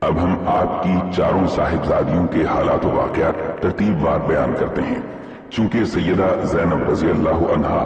اب ہم آپ کی چاروں صاحبزادیوں کے حالات و واقعات ترتیب وار بیان کرتے ہیں۔ چونکہ سیدہ زینب رضی اللہ عنہا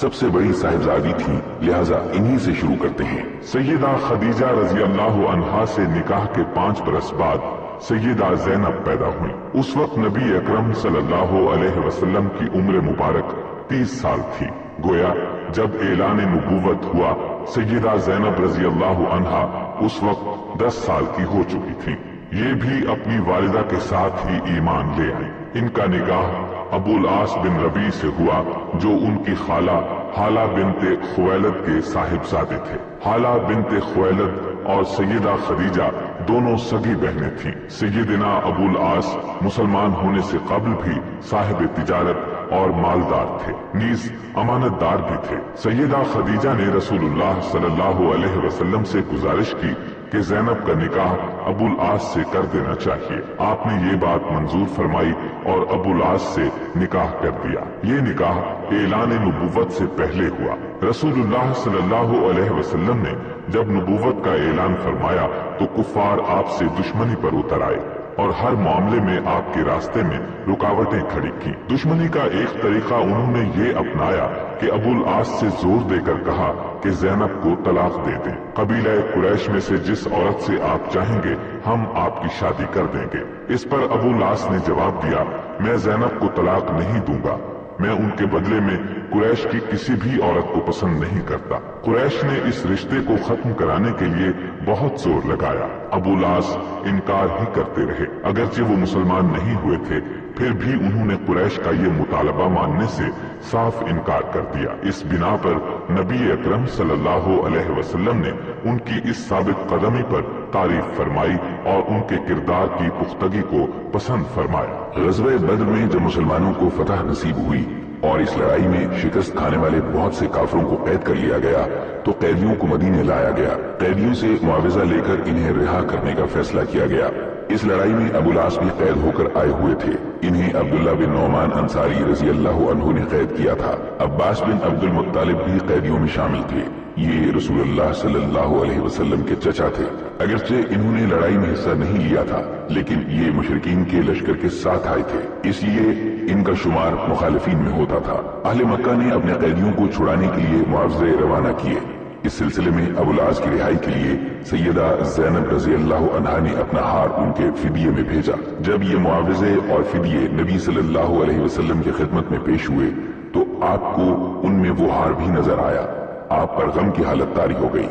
سب سے بڑی صاحبزادی تھی، لہذا انہی سے شروع کرتے ہیں۔ سیدہ خدیجہ رضی اللہ عنہا سے نکاح کے 5 برس بعد سیدہ زینب پیدا ہوئی۔ اس وقت نبی اکرم صلی اللہ علیہ وسلم کی عمر مبارک 30 سال تھی۔ گویا جب اعلان نبوت ہوا، سیدہ زینب رضی اللہ عنہا اس وقت 10 سال کی ہو چکی تھی۔ یہ بھی اپنی والدہ کے ساتھ ہی ایمان لے آئی۔ ان کا نکاح ابو العاص بن ربیع سے ہوا، جو ان کی خالہ حالہ بنت خویلد کے صاحبزادے تھے۔ حالہ بنت خویلد اور سیدہ خدیجہ دونوں سگی بہنیں تھیں۔ سیدنا ابو العاص مسلمان ہونے سے قبل بھی صاحب تجارت اور مالدار تھے، نیز امانت دار بھی تھے۔ سیدہ خدیجہ نے رسول اللہ صلی اللہ علیہ وسلم سے گزارش کی کہ زینب کا نکاح ابو العاص سے کر دینا چاہیے۔ آپ نے یہ بات منظور فرمائی اور ابو العاص سے نکاح کر دیا۔ یہ نکاح اعلان نبوت سے پہلے ہوا۔ رسول اللہ صلی اللہ علیہ وسلم نے جب نبوت کا اعلان فرمایا تو کفار آپ سے دشمنی پر اتر آئے اور ہر معاملے میں آپ کے راستے میں رکاوٹیں کھڑی کی۔ دشمنی کا ایک طریقہ انہوں نے یہ اپنایا کہ ابو العاص سے زور دے کر کہا کہ زینب کو طلاق دے دیں۔ قبیلہ قریش میں سے جس عورت سے آپ چاہیں گے ہم آپ کی شادی کر دیں گے۔ اس پر ابو العاص نے جواب دیا، میں زینب کو طلاق نہیں دوں گا، میں ان کے بدلے میں قریش کی کسی بھی عورت کو پسند نہیں کرتا۔ قریش نے اس رشتے کو ختم کرانے کے لیے بہت زور لگایا۔ ابو العاص انکار ہی کرتے رہے، اگرچہ وہ مسلمان نہیں ہوئے تھے، پھر بھی انہوں نے قریش کا یہ مطالبہ ماننے سے صاف انکار کر دیا۔ اس بنا پر نبی اکرم صلی اللہ علیہ وسلم نے ان کی اس ثابت قدمی پر تعریف فرمائی اور ان کے کردار کی پختگی کو پسند فرمایا۔ غزوہ بدر میں جب مسلمانوں کو فتح نصیب ہوئی اور اس لڑائی میں شکست کھانے والے بہت سے کافروں کو قید کر لیا گیا تو قیدیوں کو مدینے لایا گیا۔ قیدیوں سے معاوضہ لے کر انہیں رہا کرنے کا فیصلہ کیا گیا۔ اس لڑائی میں ابو العاص بھی قید ہو کر آئے ہوئے تھے۔ انہیں عبداللہ بن نعمان انصاری رضی اللہ عنہ نے قید کیا تھا۔ عباس بن عبد المطلب بھی قیدیوں میں شامل تھے۔ یہ رسول اللہ صلی اللہ علیہ وسلم کے چچا تھے۔ اگرچہ انہوں نے لڑائی میں حصہ نہیں لیا تھا، لیکن یہ مشرکین کے لشکر کے ساتھ آئے تھے، اس لیے ان کا شمار مخالفین میں ہوتا تھا۔ اہل مکہ نے اپنے قیدیوں کو چھڑانے کے لیے معاوضے روانہ کیے۔ اس سلسلے میں ابو العاص کی رہائی کے لیے سیدہ زینب رضی اللہ عنہا نے اپنا ہار ان کے فدیے میں بھیجا۔ جب یہ معاوضے اور فدیے نبی صلی اللہ علیہ وسلم کی خدمت میں پیش ہوئے تو آپ کو ان میں وہ ہار بھی نظر آیا۔ آپ پر غم کی حالت طاری ہو گئی،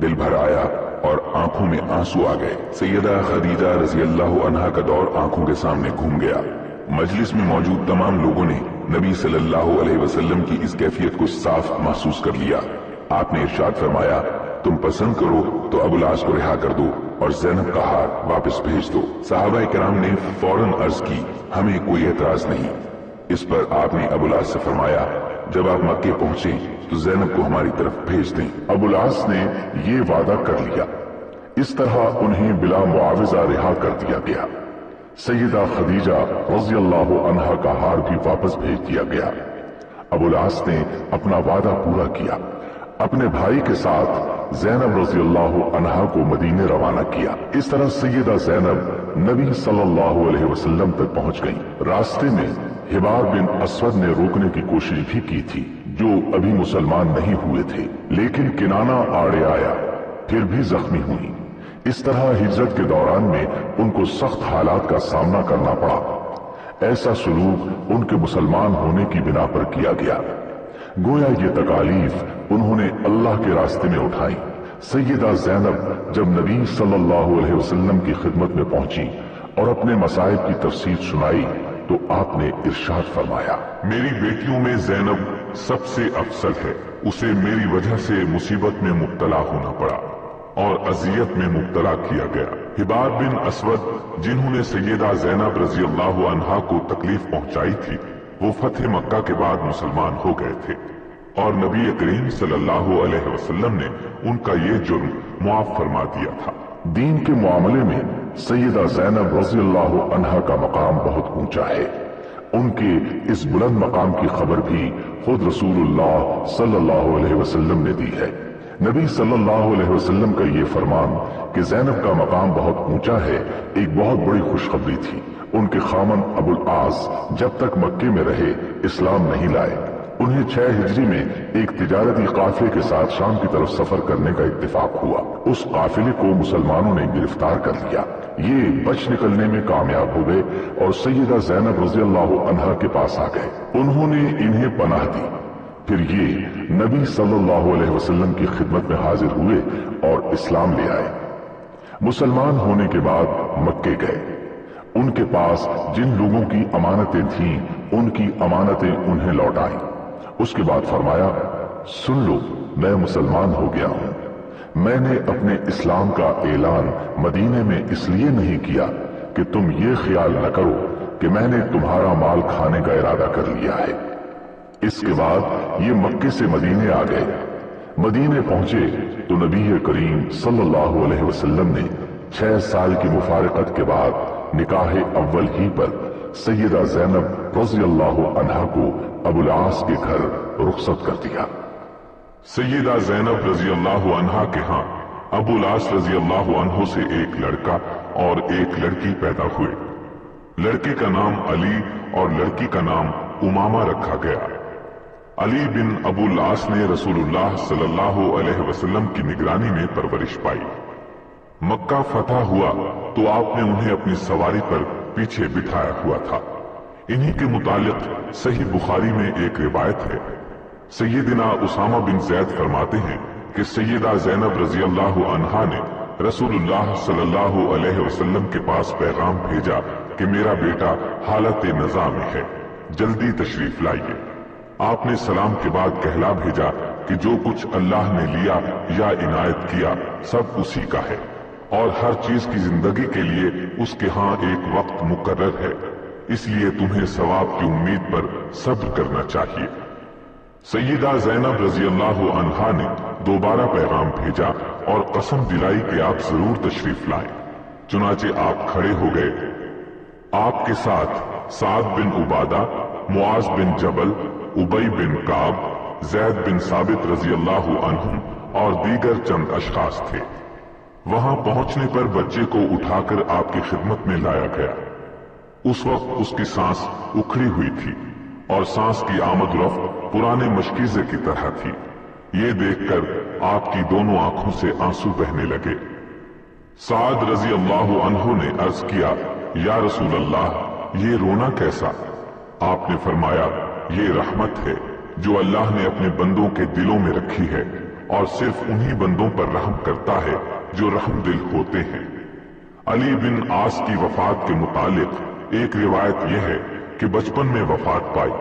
دل بھر آیا اور آنکھوں میں آنسو آ گئے۔ سیدہ خدیجہ رضی اللہ عنہا کا دور آنکھوں کے سامنے گھوم گیا۔ مجلس میں موجود تمام لوگوں نے نبی صلی اللہ علیہ وسلم کی اس کیفیت کو صاف محسوس کر لیا۔ آپ نے ارشاد فرمایا، تم پسند کرو تو ابو العاص کو رہا کر دو اور زینب کا ہار واپس بھیج دو۔ صحابہ کرام نے فوراً عرض کی، ہمیں کوئی اعتراض نہیں۔ اس پر آپ نے ابو العاص سے فرمایا، جب آپ مکے پہنچیں تو زینب کو ہماری طرف بھیج دیں۔ ابو العاص نے یہ وعدہ کر لیا۔ اس طرح انہیں بلا معاوضہ رہا کر دیا گیا۔ سیدہ خدیجہ رضی اللہ عنہا کا ہار بھی واپس بھیج دیا گیا۔ ابو العاص نے اپنا وعدہ پورا کیا، اپنے بھائی کے ساتھ زینب رضی اللہ عنہا کو مدینے روانہ کیا۔ اس طرح سیدہ زینب نبی صلی اللہ علیہ وسلم تک پہنچ گئی۔ راستے میں حبار بن اسود نے روکنے کی کوشش بھی کی تھی، جو ابھی مسلمان نہیں ہوئے تھے، لیکن کنانہ آڑے آیا، پھر بھی زخمی ہوئی۔ اس طرح ہجرت کے دوران میں ان کو سخت حالات کا سامنا کرنا پڑا۔ ایسا سلوک ان کے مسلمان ہونے کی بنا پر کیا گیا، گویا یہ تکالیف انہوں نے اللہ کے راستے میں اٹھائی۔ سیدہ زینب جب نبی صلی اللہ علیہ وسلم کی خدمت میں پہنچی اور اپنے مصائب کی تفصیل سنائی تو آپ نے ارشاد فرمایا، میری بیٹیوں میں زینب سب سے افضل ہے، اسے میری وجہ سے مصیبت میں مبتلا ہونا پڑا اور اذیت میں مبتلا کیا گیا۔ حبار بن اسود جنہوں نے سیدہ زینب رضی اللہ عنہا کو تکلیف پہنچائی تھی، وہ فتح مکہ کے بعد مسلمان ہو گئے تھے اور نبی کریم صلی اللہ علیہ وسلم نے ان کا یہ جرم معاف فرما دیا تھا۔ دین کے معاملے میں سیدہ زینب رضی اللہ عنہا کا مقام بہت اونچا ہے۔ ان کے اس بلند مقام کی خبر بھی خود رسول اللہ صلی اللہ علیہ وسلم نے دی ہے۔ نبی صلی اللہ علیہ وسلم کا یہ فرمان کہ زینب کا مقام بہت اونچا ہے ایک بہت بڑی خوشخبری تھی۔ ان کے خامن ابو العاص جب تک مکے میں رہے اسلام نہیں لائے۔ انہیں 6 ہجری میں ایک تجارتی قافلے کے ساتھ شام کی طرف سفر کرنے کا اتفاق ہوا۔ اس قافلے کو مسلمانوں نے گرفتار کر لیا۔ یہ بچ نکلنے میں کامیاب ہو گئے اور سیدہ زینب رضی اللہ عنہا کے پاس آ گئے۔ انہوں نے انہیں پناہ دی۔ پھر یہ نبی صلی اللہ علیہ وسلم کی خدمت میں حاضر ہوئے اور اسلام لے آئے۔ مسلمان ہونے کے بعد مکے گئے۔ ان کے پاس جن لوگوں کی امانتیں تھیں ان کی امانتیں انہیں لوٹائیں۔ اس کے بعد فرمایا، سن لو میں مسلمان ہو گیا ہوں۔ میں نے اپنے اسلام کا اعلان مدینے میں اس لیے نہیں کیا کہ تم یہ خیال نہ کرو کہ میں نے تمہارا مال کھانے کا ارادہ کر لیا ہے۔ اس کے بعد یہ مکے سے مدینے آ گئے۔ مدینے پہنچے تو نبی کریم صلی اللہ علیہ وسلم نے 6 سال کی مفارقت کے بعد نکاح اول ہی پر سیدہ زینب رضی اللہ عنہا کو ابو العاص کے گھر رخصت کر دیا۔ سیدہ زینب رضی اللہ عنہا کے ہاں ابو العاص رضی اللہ عنہ سے ایک لڑکا اور ایک لڑکی پیدا ہوئے۔ لڑکے کا نام علی اور لڑکی کا نام امامہ رکھا گیا۔ علی بن ابو العاص نے رسول اللہ صلی اللہ علیہ وسلم کی نگرانی میں پرورش پائی۔ مکہ فتح ہوا تو آپ نے انہیں اپنی سواری پر پیچھے بٹھایا ہوا تھا۔ انہی کے متعلق صحیح بخاری میں ایک روایت ہے۔ سیدنا اسامہ بن زید فرماتے ہیں کہ سیدہ زینب رضی اللہ عنہا نے رسول اللہ صلی اللہ علیہ وسلم کے پاس پیغام بھیجا کہ میرا بیٹا حالت نزاع میں ہے، جلدی تشریف لائیے۔ آپ نے سلام کے بعد کہلا بھیجا کہ جو کچھ اللہ نے لیا یا عنایت کیا سب اسی کا ہے، اور ہر چیز کی زندگی کے لیے اس کے ہاں ایک وقت مقرر ہے، اس لیے تمہیں ثواب کی امید پر صبر کرنا چاہیے۔ سیدہ زینب رضی اللہ عنہا نے دوبارہ پیغام بھیجا اور قسم دلائی کہ آپ ضرور تشریف لائیں۔ چنانچہ آپ کھڑے ہو گئے۔ آپ کے ساتھ سعد بن عبادہ، معاذ بن جبل، ابی بن کعب، زید بن ثابت رضی اللہ عنہم اور دیگر چند اشخاص تھے۔ وہاں پہنچنے پر بچے کو اٹھا کر آپ کی خدمت میں لایا گیا۔ اس وقت اس کی سانس اکھڑی ہوئی تھی اور سانس کی آمد و رفت پرانے مشکیزے کی طرح تھی۔ یہ دیکھ کر آپ کی دونوں آنکھوں سے آنسو بہنے لگے۔ سعد رضی اللہ عنہ نے عرض کیا، یا رسول اللہ یہ رونا کیسا؟ آپ نے فرمایا، یہ رحمت ہے جو اللہ نے اپنے بندوں کے دلوں میں رکھی ہے، اور صرف انہی بندوں پر رحم کرتا ہے جو رحم دل ہوتے ہیں۔ علی بن عاص کی وفات کے متعلق ایک روایت یہ ہے کہ بچپن میں وفات پائی،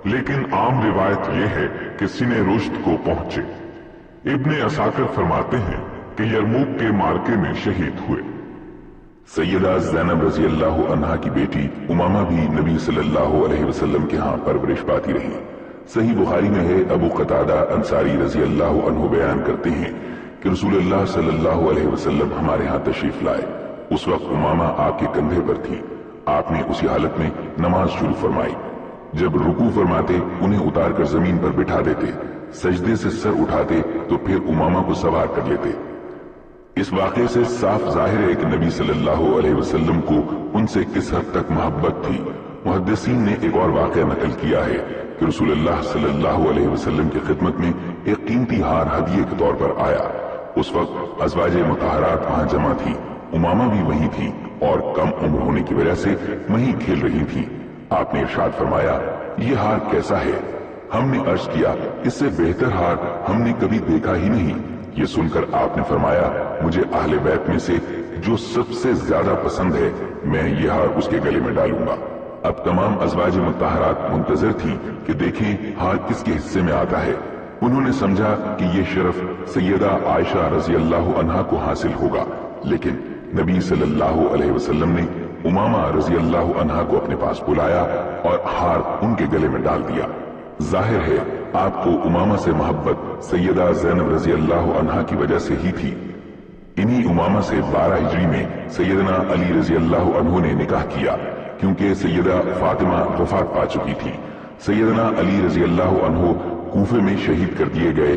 لیکن عام روایت یہ ہے کہ سن رشد کو پہنچے۔ ابن عساکر فرماتے ہیں کہ یرموک کے معرکے میں شہید ہوئے۔ سیدہ زینب رضی اللہ عنہا کی بیٹی امامہ بھی نبی صلی اللہ علیہ وسلم کے ہاں پرورش پاتی رہی۔ صحیح بخاری میں ہے، ابو قتادہ انصاری رضی اللہ عنہ بیان کرتے ہیں کہ رسول اللہ صلی اللہ علیہ وسلم ہمارے ہاں تشریف لائے۔ اس وقت امامہ آپ کے کندھے پر تھی۔ آپ نے اسی حالت میں نماز شروع فرمائی۔ جب رکوع فرماتے انہیں اتار کر زمین پر بٹھا دیتے، سجدے سے سر اٹھاتے تو پھر امامہ کو سوار کر لیتے۔ اس واقعے سے صاف ظاہر ہے کہ نبی صلی اللہ علیہ وسلم کو ان سے کس حد تک محبت تھی۔ محدثین نے ایک اور واقعہ نقل کیا ہے کہ رسول اللہ صلی اللہ علیہ وسلم کی خدمت میں ایک قیمتی ہار ہدیے کے طور پر آیا۔ اس وقت ازواج مطہرات وہاں جمع تھی، امامہ بھی وہیں تھی اور کم عمر ہونے کی وجہ سے وہیں کھیل رہی تھی۔ آپ نے ارشاد فرمایا، یہ ہار کیسا ہے؟ ہم نے عرض کیا، اس سے بہتر ہار ہم نے کبھی دیکھا ہی نہیں۔ یہ سن کر آپ نے فرمایا، مجھے اہل بیت میں سے جو سب سے زیادہ پسند ہے میں یہ ہار اس کے گلے میں ڈالوں گا۔ اب تمام ازواج مطہرات منتظر تھی کہ دیکھیں ہار کس کے حصے میں آتا ہے۔ انہوں نے سمجھا کہ یہ شرف سیدہ عائشہ رضی اللہ عنہا کو حاصل ہوگا، لیکن نبی صلی اللہ علیہ وسلم نے امامہ رضی اللہ عنہا کو اپنے پاس بلایا اور ہار ان کے گلے میں ڈال دیا۔ ظاہر ہے آپ کو امامہ سے محبت سیدہ زینب رضی اللہ عنہا کی وجہ سے ہی تھی۔ انہی امامہ سے 12 ہجری میں سیدنا علی رضی اللہ عنہ نے نکاح کیا، کیونکہ سیدہ فاطمہ وفات پا چکی تھی۔ سیدنا علی رضی اللہ عنہ کوفے میں شہید کر دیے گئے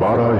12